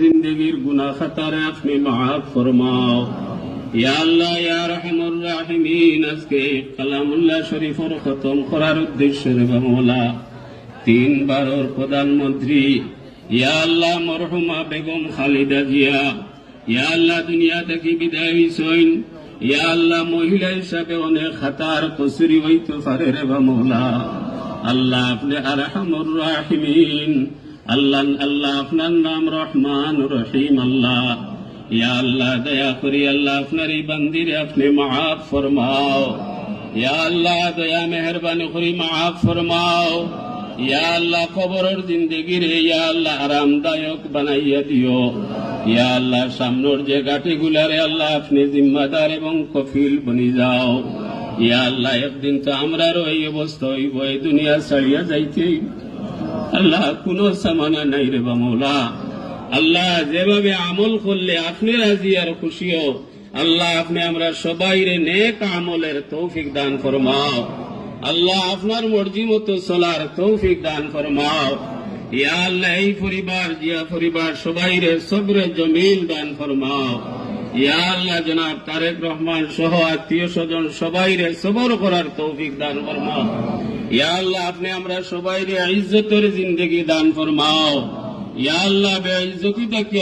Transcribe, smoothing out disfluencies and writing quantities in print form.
जिंदगीर गुनाह खतारे अपने माफ फरमाओ या अल्लाह या रहमुर राहिमीन। আজকে কালামুল্লাহ শরীফের খতম করার উদ্দেশ্যে রে মওলা 3 বারের প্রধানমন্ত্রী ইয়া আল্লাহ মরহুমা বেগম খালেদা জিয়া ইয়া আল্লাহ দুনিয়া থেকে বিদায় হইছেন। ইয়া আল্লাহ মহিলা হিসাবে অনেক খাতার কসুরি হইতে পারে রে মওলা। আল্লাহ আপনি আরহামুর রাহিমিন। আল্লাহ আল্লাহ আপনার নাম রহমান রহিম। আল্লাহ ইয়া আল্লাহ দয়া করি আল্লাহ আপনার এই বান্দিরে আপনি মাফ ফরমাও। ইয়া আল্লাহ দয়া মেহরবানি করি মাফ ফরমাও। ইয়া আল্লাহ কবরের জিন্দেগি রে ইয়া আল্লাহ আরামদায়ক বানাইয়া দিও। ইয়া আল্লাহ সামনের যে গাটিগুলারে আল্লাহ আপনি জিম্মাদার এবং কফিল বনি যাও। ইয়া আল্লাহ একদিন তো আমরারও এই অবস্থা হইব, এই দুনিয়া ছাড়িয়া যাইতে আল্লাহ কোন সামানা নাই রে মওলা। আল্লাহ যেভাবে আমল করলে আপনি রাজি আর খুশিও আল্লাহ আপনি আমরা সবাই রে নেক আমলের তৌফিক দান ফরমাও। আল্লাহ আপনার মর্জি মতো চলার তৌফিক দান ফরমাও। ইয়া আল্লাহ এই পরিবার জিয়া পরিবার সবাই রে সবরে জমিল দান ফরমাও। ইয়া আল্লাহ জনাব তারেক রহমান সহ আত্মীয় স্বজন সবাই রে সবর করার তৌফিক দান ফরমাও। ইয়া আল্লাহ আপনি আমরা সবাই রে ইজ্জতের জিন্দেগি দান ফরমাও। ইয়া আল্লাহ বেইজ্জতি থেকে